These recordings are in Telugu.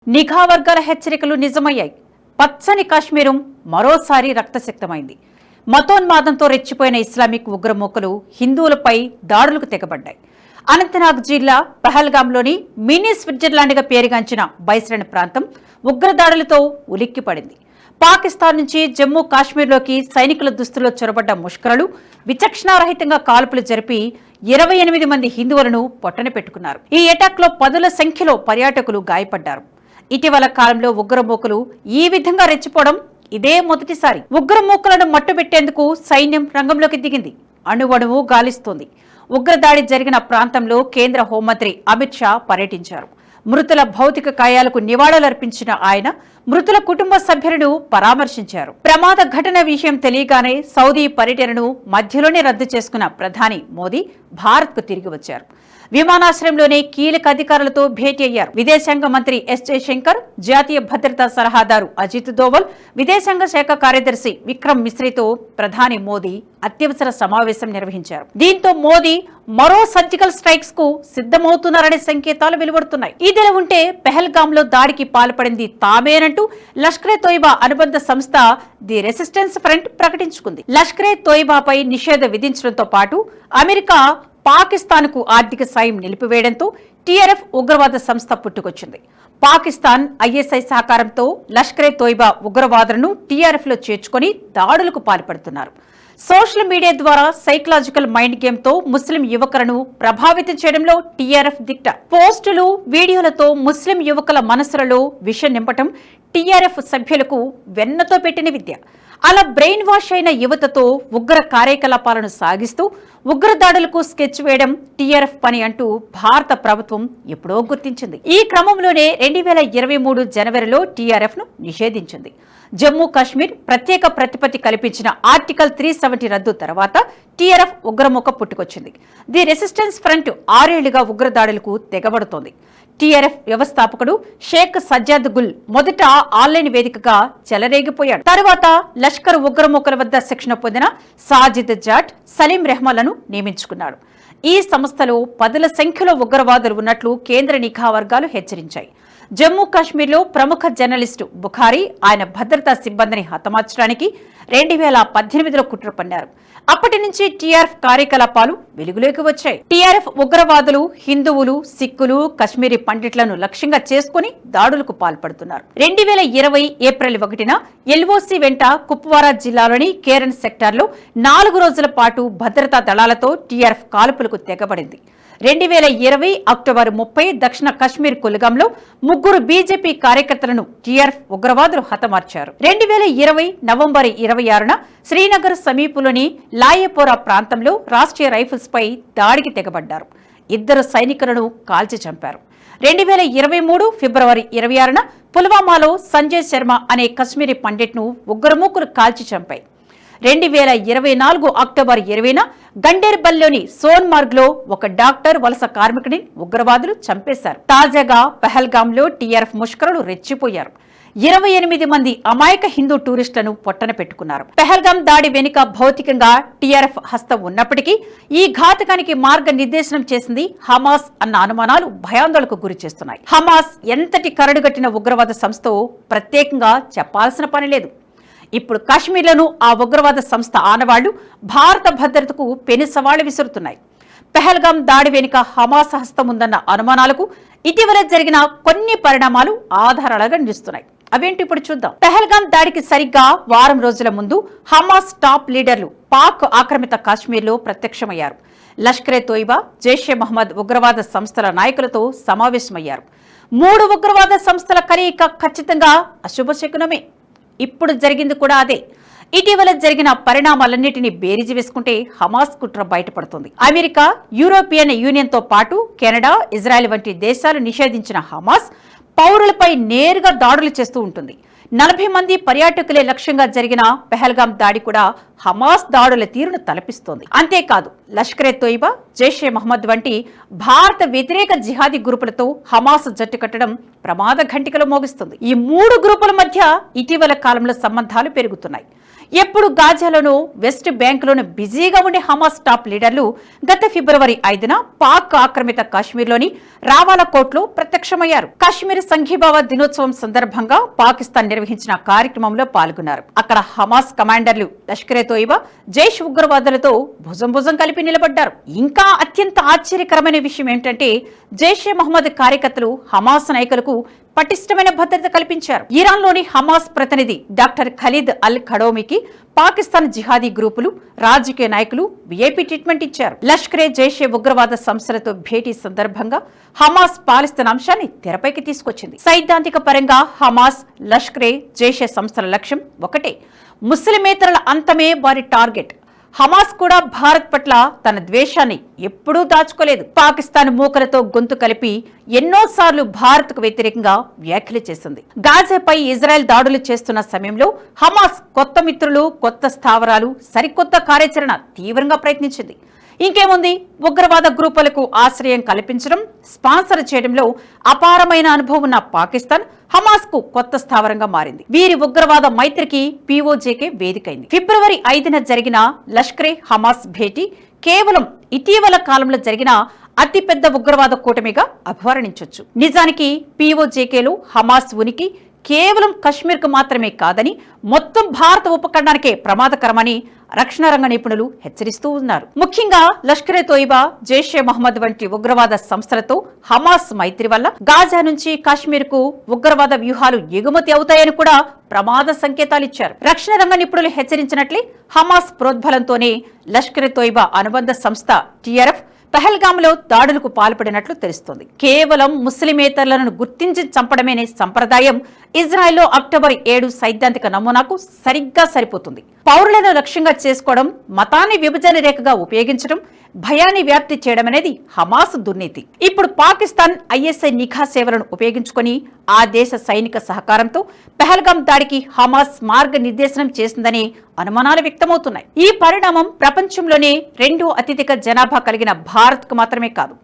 నిఘా వర్గాల హెచ్చరికలు నిజమయ్యాయి. పచ్చని కాశ్మీరం మరోసారి రక్తసిక్తమైంది. మతోన్మాదంతో రెచ్చిపోయిన ఇస్లామిక్ ఉగ్రమూకలు హిందువులపై దాడులకు తెగబడ్డాయి. అనంతనాగ్ జిల్లా పహల్గాంలోని మినీ స్విట్జర్లాండ్గా పేరుగాంచిన బైస్రెన్ ప్రాంతం ఉగ్రదాడులతో ఉలిక్కిపడింది. పాకిస్తాన్ నుంచి జమ్మూ కాశ్మీర్లోకి సైనికుల దుస్తుల్లో చొరబడ్డ ముష్కరులు విచక్షణారహితంగా కాల్పులు జరిపి 28 మంది హిందువులను పొట్టన పెట్టుకున్నారు. ఈ అటాక్లో పదుల సంఖ్యలో పర్యాటకులు గాయపడ్డారు. ఇటీవల కాలంలో ఉగ్రమూకలు ఈ విధంగా రెచ్చిపోవడం ఇదే మొదటిసారి. ఉగ్రమూకలను మట్టుబెట్టేందుకు సైన్యం రంగంలోకి దిగింది. అణువణువు గాలిస్తోంది. ఉగ్రదాడి జరిగిన ప్రాంతంలో కేంద్ర హోంమంత్రి అమిత్ షా పర్యటించారు. మృతుల భౌతిక కాయాలకు నివాళులర్పించిన ఆయన మృతుల కుటుంబ సభ్యులను పరామర్శించారు. ప్రమాద ఘటన విషయం తెలియగానే సౌదీ పర్యటనను మధ్యలోనే రద్దు చేసుకున్న ప్రధాని మోదీ భారత్కు తిరిగి వచ్చారు. విమానాశ్రయంలోనే కీలక అధికారులతో భేటీ అయ్యారు. విదేశాంగ మంత్రి ఎస్ జయశంకర్, జాతీయ భద్రతా సలహాదారు అజిత్ దోవల్, విదేశాంగ శాఖ కార్యదర్శి విక్రమ్ మిశ్రీతో ప్రధాని మోదీ అత్యవసర సమావేశం నిర్వహించారు. దీంతో మోదీ మరో సర్జికల్ స్ట్రైక్స్ కు సిద్ధమవుతున్నారనే సంకేతాలు వెలువడుతున్నాయి. ఇదిలా ఉంటే పెహల్గాంలో దాడికి పాల్పడింది తామేనంటూ లష్కరే తోయిబా అనుబంధ సంస్థ ది రెసిస్టెన్స్ ఫ్రంట్ ప్రకటించుకుంది. లష్కరే తోయిబాపై నిషేధం విధించడంతో పాటు అమెరికా పాకిస్తాన్కు ఆర్థిక సాయం నిలిపివేయడంతో టీఆర్ఎఫ్ ఉగ్రవాద సంస్థ పుట్టుకొచ్చింది. పాకిస్తాన్ ఐఎస్ఐ సహకారంతో లష్కరే తోయిబా ఉగ్రవాదులను టీఆర్ఎఫ్లో చేర్చుకొని దాడులకు పాల్పడుతున్నారు. సోషల్ మీడియా ద్వారా సైకలాజికల్ మైండ్ గేమ్ తో ముస్లిం యువకులను ప్రభావితం చేయడంలో టీఆర్ఎఫ్ దిట్ట. పోస్టులు, వీడియోలతో ముస్లిం యువకుల మనసులలో విషం నింపటం టీఆర్ఎఫ్ సభ్యులకు వెన్నతో పెట్టిన విద్య. అలా బ్రెయిన్ వాష్ అయిన యువతతో ఉగ్ర కార్యకలాపాలను సాగిస్తూ ఉగ్రదాడులకు స్కెచ్ వేయడం టీఆర్ఎఫ్ పని అంటూ భారత ప్రభుత్వం ఎప్పుడో గుర్తించింది. ఈ క్రమంలోనే 2023 జనవరిలో టీఆర్ఎఫ్ ను నిషేధించింది. జమ్మూ కాశ్మీర్ ప్రత్యేక ప్రతిపత్తి కల్పించిన ఆర్టికల్ 370 రద్దు తర్వాత టీఆర్ఎఫ్ ఉగ్రముఖ పుట్టుకొచ్చింది. ది రెసిస్టెన్స్ ఫ్రంట్ 6 ఏళ్లుగా ఉగ్రదాడులకు తెగబడుతోంది. టీఆర్ఎఫ్ వ్యవస్థాపకుడు షేక్ సజ్జాద్ గుల్ మొదట ఆన్లైన్ వేదికగా చెలరేగిపోయాడు. తర్వాత లష్కర్ ఉగ్రమూకల వద్ద శిక్షణ పొందిన సాజిద్ జాట్, సలీం రెహమాన్లను నియమించుకున్నాడు. ఈ సంస్థలో పదుల సంఖ్యలో ఉగ్రవాదులు ఉన్నట్లు కేంద్ర నిఘా వర్గాలు హెచ్చరించాయి. జమ్మూ కాశ్మీర్లో ప్రముఖ జర్నలిస్టు బుఖారీ ఆయన భద్రతా సిబ్బందిని హతమార్చడానికి 2018లో కుట్ర పన్నారు. అప్పటి నుంచి టీఆర్ఎఫ్ కార్యకలాపాలు వెలుగులోకి వచ్చాయి. టీఆర్ఎఫ్ ఉగ్రవాదులు హిందువులు, సిక్కులు, కశ్మీరీ పండిట్లను లక్ష్యంగా చేసుకుని దాడులకు పాల్పడుతున్నారు. 2020 ఏప్రిల్ 1న ఎల్ఓసి వెంట కుప్వారా జిల్లాలోని కేరన్ సెక్టార్లో 4 రోజుల పాటు భద్రతా దళాలతో టీఆర్ఎఫ్ కాల్పులకు తెగబడింది. 2020 అక్టోబర్ 30 దక్షిణ కశ్మీర్ కుల్గాంలో 3 బీజేపీ కార్యకర్తలను టీఆర్ఎఫ్ ఉగ్రవాదులు హతమార్చారు. 2020 నవంబర్ 26న శ్రీనగర్ సమీపంలోని లాయేపోరా ప్రాంతంలో రాష్ట్రీయ రైఫిల్స్ పై దాడికి తెగబడ్డారు. 2 సైనికులను కాల్చి చంపారు. 2023 ఫిబ్రవరి 26న పుల్వామాలో సంజయ్ శర్మ అనే కశ్మీరీ పండిట్ను ఉగ్రమూకులు కాల్చి చంపాయి. 2024 అక్టోబర్ 20న గండేర్బల్లోని సోన్మార్గ్ లో ఒక డాక్టర్, వలస కార్మికుడిని ఉగ్రవాదులు చంపేశారు. తాజాగా పహల్గాంలో టీఆర్ఎఫ్ ముష్కరులు రెచ్చిపోయారు. 28 మంది అమాయక హిందూ టూరిస్టులను పొట్టన పెట్టుకున్నారు. పెహల్గాం దాడి వెనుక భౌతికంగా టీఆర్ఎఫ్ హస్తం ఉన్నప్పటికీ ఈ ఘాతకానికి మార్గనిర్దేశనం చేసింది హమాస్ అన్న అనుమానాలు భయాందోళనకు గురి చేస్తున్నాయి. హమాస్ ఎంతటి కరడుగట్టిన ఉగ్రవాద సంస్థో ప్రత్యేకంగా చెప్పాల్సిన పని లేదు. ఇప్పుడు కాశ్మీర్లోనూ ఆ ఉగ్రవాద సంస్థ ఆనవాళ్లు భారత భద్రతకు పెను సవాళ్లు విసురుతున్నాయి. పెహల్గాం దాడి వెనుక హమాస్ హస్తం ఉందన్న అనుమానాలకు ఇటీవల జరిగిన కొన్ని పరిణామాలు ఆధారాలుగా నిలుస్తున్నాయి. అవేంటి ఇప్పుడు చూద్దాం. పెహల్గాం దాడికి సరిగ్గా వారం రోజుల ముందు హమాస్ టాప్ లీడర్లు పాక్ ఆక్రమిత కాశ్మీర్లో ప్రత్యక్షమయ్యారు. లష్కరే తోయిబా, జైషే మహమ్మద్ ఉగ్రవాద సంస్థల నాయకులతో సమావేశమయ్యారు. 3 ఉగ్రవాద సంస్థల కలయిక ఖచ్చితంగా అశుభశకునమే. ఇప్పుడు జరిగింది కూడా అదే. ఇటీవల జరిగిన పరిణామాలన్నింటినీ బేరీజు వేసుకుంటే హమాస్ కుట్ర బయటపడుతుంది. అమెరికా, యూరోపియన్ యూనియన్ తో పాటు కెనడా, ఇజ్రాయెల్ వంటి దేశాలు నిషేధించిన హమాస్ పౌరులపై నేరుగా దాడులు చేస్తూ ఉంటుంది. 40 మంది పర్యాటకులే లక్ష్యంగా జరిగిన పెహల్గాం దాడి కూడా హమాస్ దాడుల తీరును తలపిస్తోంది. అంతేకాదు, లష్కరే తోయిబా, జైషే మహమ్మద్ వంటి భారత వ్యతిరేక జిహాదీ గ్రూపులతో హమాస్ జట్టు కట్టడం ప్రమాద ఘంటికలు మోగిస్తుంది. ఈ మూడు గ్రూపుల మధ్య ఇటీవల కాలంలో సంబంధాలు పెరుగుతున్నాయి. ఎప్పుడు గాజాలోనూ వెస్ట్ బ్యాంకులోనూ బిజీగా ఉండే హమాస్ టాప్ లీడర్లు గత ఫిబ్రవరి 5న పాక్ ఆక్రమిత కాశ్మీర్లోని రావాలకోట్లో ప్రత్యక్షమయ్యారు. కాశ్మీర్ సంఘీభావ దినోత్సవం సందర్భంగా పాకిస్తాన్ నిర్వహించిన కార్యక్రమంలో పాల్గొన్నారు. అక్కడ హమాస్ కమాండర్లు లష్కరే తోయిబా, జైష్ ఉగ్రవాదులతో భుజం కలిపి నిలబడ్డారు. ఇంకా అత్యంత ఆశ్చర్యకరమైన విషయం ఏంటంటే జైషే మహమ్మద్ కార్యకర్తలు హమాస్ నాయకులకు పటిష్టమైన భద్రత కల్పించారు. ఇరాన్లోని హమాస్ ప్రతినిధి డాక్టర్ ఖలీద్ అల్ ఖడోమికి పాకిస్తాన్ జిహాదీ గ్రూపులు, రాజకీయ నాయకులు విఐపీ ట్రీట్మెంట్ ఇచ్చారు. లష్కరే, జైషే ఉగ్రవాద సంస్థలతో భేటీ సందర్భంగా హమాస్ పాలస్తీనా అంశాన్ని తెరపైకి తీసుకొచ్చింది. సైద్ధాంతిక పరంగా హమాస్, లష్కరే, జైషే సంస్థల లక్ష్యం ఒకటే, ముస్లిమేతరుల అంతమే వారి టార్గెట్. హమాస్ కూడా భారత్ పట్ల తన ద్వేషాన్ని ఎప్పుడూ దాచుకోలేదు. పాకిస్తాన్ మూకలతో గొంతు కలిపి ఎన్నోసార్లు భారత్ కు వ్యతిరేకంగా వ్యాఖ్యలు చేసింది. గాజాపై ఇజ్రాయెల్ దాడులు చేస్తున్న సమయంలో హమాస్ కొత్త మిత్రులు, కొత్త స్థావరాలు, సరికొత్త కార్యాచరణ తీవ్రంగా ప్రయత్నించింది. ఇంకేముంది, ఉగ్రవాద గ్రూపులకు ఆశ్రయం కల్పించడం, స్పాన్సర్ చేయడంలో అపారమైన అనుభవం ఉన్న పాకిస్తాన్ హమాస్ కు కొత్త స్థావరంగా మారింది. వీరి ఉగ్రవాద మైత్రికి పీఓజేకే వేదికైంది. ఫిబ్రవరి 5న జరిగిన లష్కరే హమాస్ భేటీ కేవలం ఇటీవల కాలంలో జరిగిన అతిపెద్ద ఉగ్రవాద కూటమిగా అభివర్ణించొచ్చు. నిజానికి పీఓజేకేలో హమాస్ ఉనికి కేవలం కశ్మీర్కు మాత్రమే కాదని మొత్తం భారత ఉపఖండానికే ప్రమాదకరమని రక్షణ రంగ నిపుణులు హెచ్చరిస్తూ ఉన్నారు. ముఖ్యంగా లష్కరే తోయిబా, జైషే మహమ్మద్ వంటి ఉగ్రవాద సంస్థలతో హమాస్ మైత్రి వల్ల గాజా నుంచి కాశ్మీర్కు ఉగ్రవాద వ్యూహాలు ఎగుమతి అవుతాయని కూడా ప్రమాద సంకేతాలిచ్చారు. రక్షణ రంగ నిపుణులు హెచ్చరించినట్లే హమాస్ ప్రోద్బలంతోనే లష్కరే తోయిబా అనుబంధ సంస్థ టీఆర్ఎఫ్ పహల్గామ్లో దాడులకు పాల్పడినట్లు తెలుస్తోంది. కేవలం ముస్లిమేతరులను గుర్తించి చంపడమేనే సంప్రదాయం ఇజ్రాయెల్లో అక్టోబర్ 7 సైద్ధాంతిక నమూనాకు సరిగ్గా సరిపోతుంది. పౌరులను లక్ష్యంగా చేసుకోవడం, మతాన్ని విభజన రేఖగా ఉపయోగించడం, భయాన్ని వ్యాప్తి చేయడం అనేది హమాస్ దుర్నీతి. ఇప్పుడు పాకిస్తాన్ ఐఎస్ఐ నిఘా సేవలను ఉపయోగించుకొని ఆ దేశ సైనిక సహకారంతో పహల్గామ్ దాడికి హమాస్ మార్గనిర్దేశనం చేసిందని అనుమానాలు వ్యక్తమవుతున్నాయి. ఈ పరిణామం ప్రపంచంలోనే 2వ అత్యధిక జనాభా కలిగిన భారత్ కు మాత్రమే కాదు,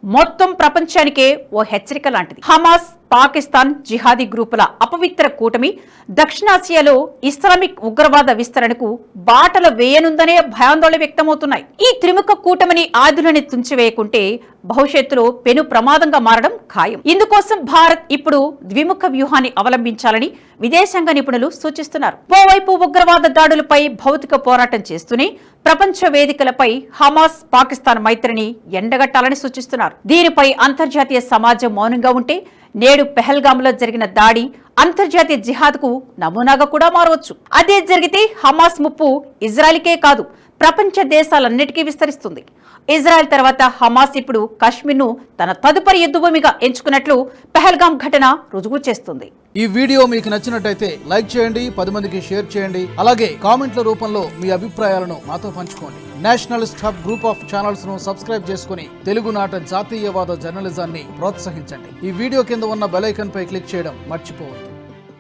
మొత్తం ప్రపంచానికే ఓ హెచ్చరిక లాంటిది. హమాస్, పాకిస్తాన్ జిహాదీ గ్రూపుల అపవిత్ర కూటమి దక్షిణాసియాలో ఇస్లామిక్ ఉగ్రవాద విస్తరణకు బాటలు వేయనుందనే భయాందోళన వ్యక్తమవుతున్నాయి. ఈ త్రిముఖ కూటమిని ఆదులని తుంచివేయకుంటే భవిష్యత్తులో పెను ప్రమాదంగా మారడం ఖాయం. ఇందుకోసం భారత్ ఇప్పుడు ద్విముఖ వ్యూహాన్ని అవలంబించాలని విదేశాంగ నిపుణులు సూచిస్తున్నారు. ఓవైపు ఉగ్రవాద దాడులపై భౌతిక పోరాటం చేస్తూనే ప్రపంచ వేదికలపై హమాస్, పాకిస్తాన్ మైత్రిని ఎండగట్టాలని సూచిస్తున్నారు. దీనిపై అంతర్జాతీయ సమాజం మౌనంగా ఉంటే నేడు పెహల్గామ్లో జరిగిన దాడి అంతర్జాతీయ జిహాద్కు నమూనాగా కూడా మారవచ్చు. అదే జరిగితే హమాస్ ముప్పు ఇజ్రాయెల్కే కాదు, ప్రపంచ దేశాలన్నిటికీ విస్తరిస్తుంది. ఇజ్రాయెల్ తర్వాత హమాస్ ఇప్పుడు కాశ్మీర్ను తన తదుపరి యుద్ధభూమిగా ఎంచుకున్నట్లు పహల్గామ్ ఘటన రుజువు చేస్తుంది. ఈ వీడియో మీకు నచ్చినట్టయితే లైక్ చేయండి, 10 మందికి షేర్ చేయండి. అలాగే కామెంట్ల రూపంలో మీ అభిప్రాయాలను మాతో పంచుకోండి. Nationalist hub group of channels ను సబ్స్క్రైబ్ చేసుకుని తెలుగునాట జాతీయవాద జర్నలిజాన్ని ప్రోత్సహించండి. ఈ వీడియో కింద ఉన్న బెల్ ఐకాన్ పై క్లిక్ చేయడం మర్చిపోవద్దు.